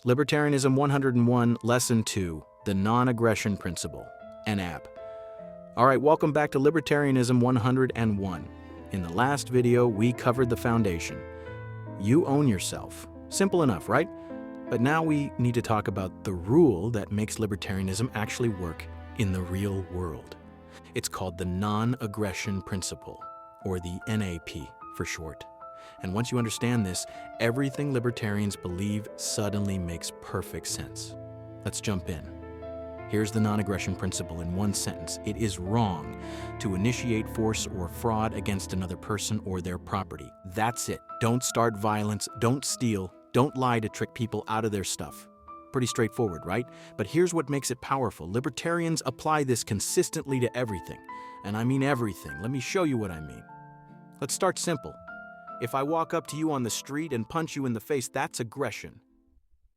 Libertarianism 101, Lesson 2, the Non-Aggression Principle, NAP. All right, welcome back to Libertarianism 101. In the last video, we covered the foundation. You own yourself. Simple enough, right? But now we need to talk about the rule that makes libertarianism actually work in the real world. It's called the Non-Aggression Principle, or the NAP for short. And once you understand this, everything libertarians believe suddenly makes perfect sense. Let's jump in. Here's the non-aggression principle in one sentence. It is wrong to initiate force or fraud against another person or their property. That's it. Don't start violence, don't steal, don't lie to trick people out of their stuff. Pretty straightforward, right? But here's what makes it powerful. Libertarians apply this consistently to everything. And I mean everything. Let me show you what I mean. Let's start simple. If I walk up to you on the street and punch you in the face, that's aggression.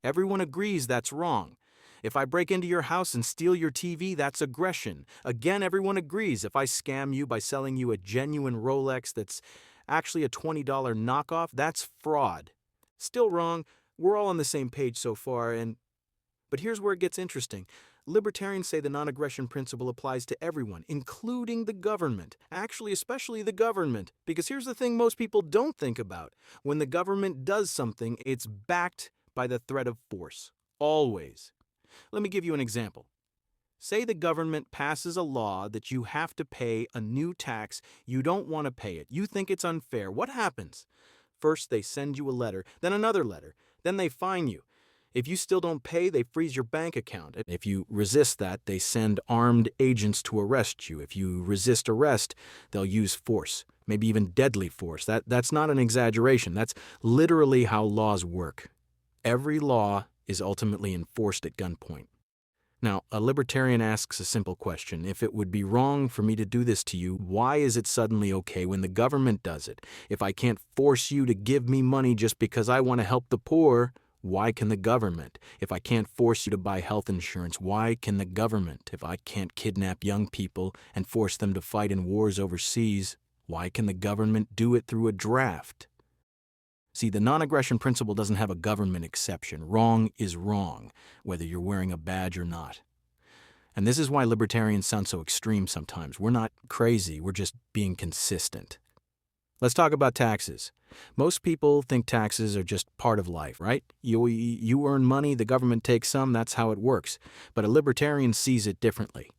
Everyone agrees that's wrong. If I break into your house and steal your TV, that's aggression. Again, everyone agrees. If I scam you by selling you a genuine Rolex that's actually a $20 knockoff, that's fraud. Still wrong. We're all on the same page so far, but here's where it gets interesting. Libertarians say the non-aggression principle applies to everyone, including the government. Actually, especially the government. Because here's the thing most people don't think about. When the government does something, it's backed by the threat of force. Always. Let me give you an example. Say the government passes a law that you have to pay a new tax. You don't want to pay it. You think it's unfair. What happens? First, they send you a letter, then another letter. Then they fine you. If you still don't pay, they freeze your bank account. If you resist that, they send armed agents to arrest you. If you resist arrest, they'll use force, maybe even deadly force. That's not an exaggeration. That's literally how laws work. Every law is ultimately enforced at gunpoint. Now, a libertarian asks a simple question. If it would be wrong for me to do this to you, why is it suddenly okay when the government does it? If I can't force you to give me money just because I want to help the poor, why can the government? If I can't force you to buy health insurance, why can the government? If I can't kidnap young people and force them to fight in wars overseas, why can the government do it through a draft? See, the non-aggression principle doesn't have a government exception. Wrong is wrong, whether you're wearing a badge or not. And this is why libertarians sound so extreme sometimes. We're not crazy, we're just being consistent. Let's talk about taxes. Most people think taxes are just part of life, right? You earn money, the government takes some, that's how it works. But a libertarian sees it differently.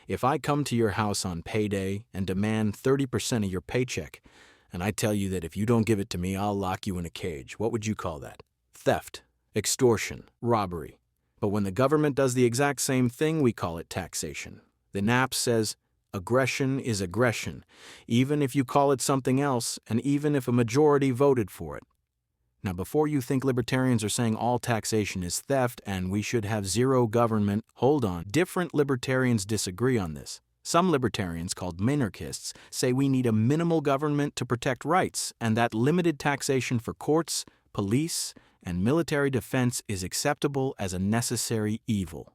If I come to your house on payday and demand 30% of your paycheck, and I tell you that if you don't give it to me, I'll lock you in a cage, what would you call that? Theft, extortion, robbery. But when the government does the exact same thing, we call it taxation. The NAP says, aggression is aggression, even if you call it something else, and even if a majority voted for it. Now, before you think libertarians are saying all taxation is theft and we should have zero government, hold on. Different libertarians disagree on this. Some libertarians, called minarchists, say we need a minimal government to protect rights, and that limited taxation for courts, police, and military defense is acceptable as a necessary evil.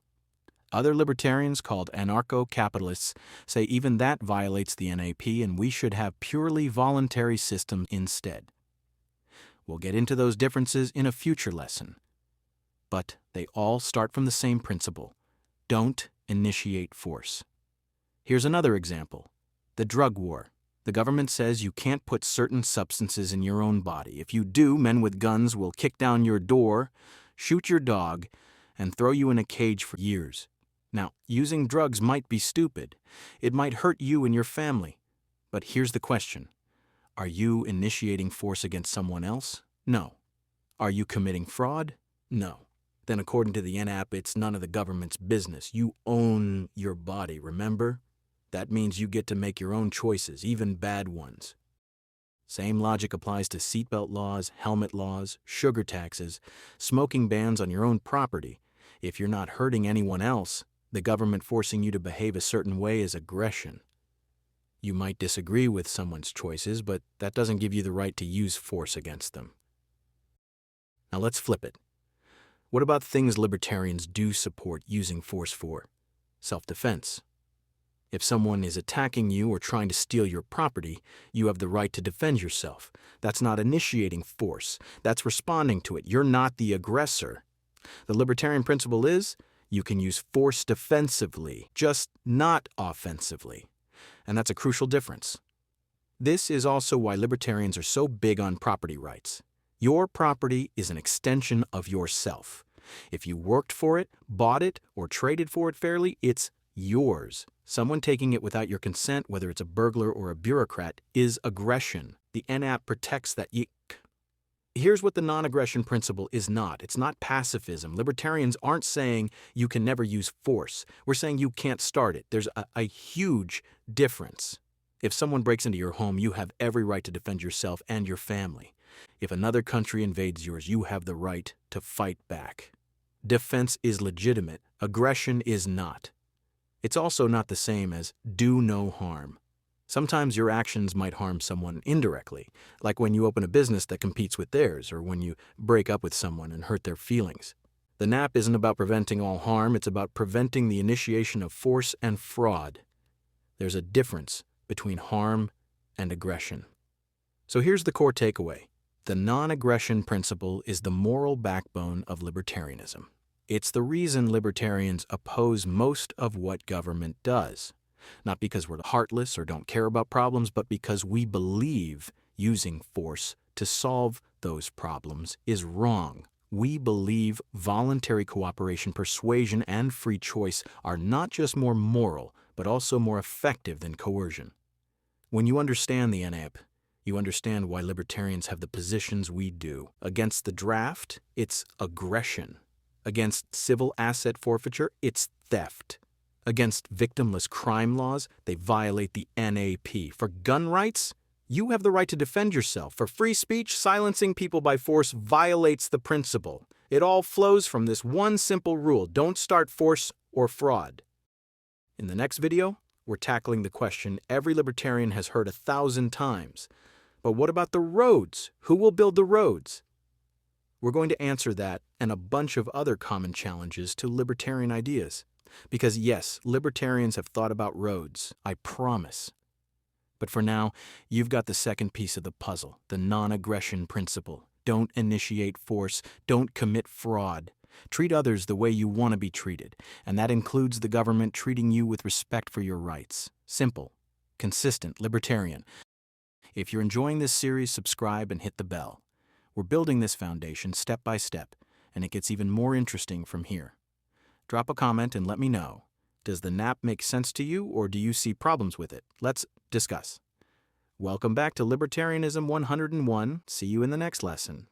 Other libertarians, called anarcho-capitalists, say even that violates the NAP and we should have purely voluntary systems instead. We'll get into those differences in a future lesson. But they all start from the same principle. Don't initiate force. Here's another example. The drug war. The government says you can't put certain substances in your own body. If you do, men with guns will kick down your door, shoot your dog, and throw you in a cage for years. Now, using drugs might be stupid. It might hurt you and your family. But here's the question. Are you initiating force against someone else? No. Are you committing fraud? No. Then according to the NAP, it's none of the government's business. You own your body, remember? That means you get to make your own choices, even bad ones. Same logic applies to seatbelt laws, helmet laws, sugar taxes, smoking bans on your own property. If you're not hurting anyone else, the government forcing you to behave a certain way is aggression. You might disagree with someone's choices, but that doesn't give you the right to use force against them. Now let's flip it. What about things libertarians do support using force for? Self-defense. If someone is attacking you or trying to steal your property, you have the right to defend yourself. That's not initiating force. That's responding to it. You're not the aggressor. The libertarian principle is you can use force defensively, just not offensively. And that's a crucial difference. This is also why libertarians are so big on property rights. Your property is an extension of yourself. If you worked for it, bought it, or traded for it fairly, it's yours. Someone taking it without your consent, whether it's a burglar or a bureaucrat, is aggression. The NAP protects that. Here's what the non-aggression principle is not. It's not pacifism. Libertarians aren't saying you can never use force. We're saying you can't start it. There's a huge difference. If someone breaks into your home, you have every right to defend yourself and your family. If another country invades yours, you have the right to fight back. Defense is legitimate. Aggression is not. It's also not the same as do no harm. Sometimes your actions might harm someone indirectly, like when you open a business that competes with theirs, or when you break up with someone and hurt their feelings. The NAP isn't about preventing all harm, it's about preventing the initiation of force and fraud. There's a difference between harm and aggression. So here's the core takeaway. The non-aggression principle is the moral backbone of libertarianism. It's the reason libertarians oppose most of what government does. Not because we're heartless or don't care about problems, but because we believe using force to solve those problems is wrong. We believe voluntary cooperation, persuasion, and free choice are not just more moral, but also more effective than coercion. When you understand the NAP, you understand why libertarians have the positions we do. Against the draft, it's aggression. Against civil asset forfeiture, it's theft. Against victimless crime laws, they violate the NAP. For gun rights, you have the right to defend yourself. For free speech, silencing people by force violates the principle. It all flows from this one simple rule: don't start force or fraud. In the next video, we're tackling the question every libertarian has heard 1,000 times. But what about the roads? Who will build the roads? We're going to answer that and a bunch of other common challenges to libertarian ideas. Because yes, libertarians have thought about roads, I promise. But for now, you've got the second piece of the puzzle, the non-aggression principle. Don't initiate force, don't commit fraud. Treat others the way you want to be treated, and that includes the government treating you with respect for your rights. Simple, consistent, libertarian. If you're enjoying this series, subscribe and hit the bell. We're building this foundation step by step, and it gets even more interesting from here. Drop a comment and let me know. Does the NAP make sense to you, or do you see problems with it? Let's discuss. Welcome back to Libertarianism 101. See you in the next lesson.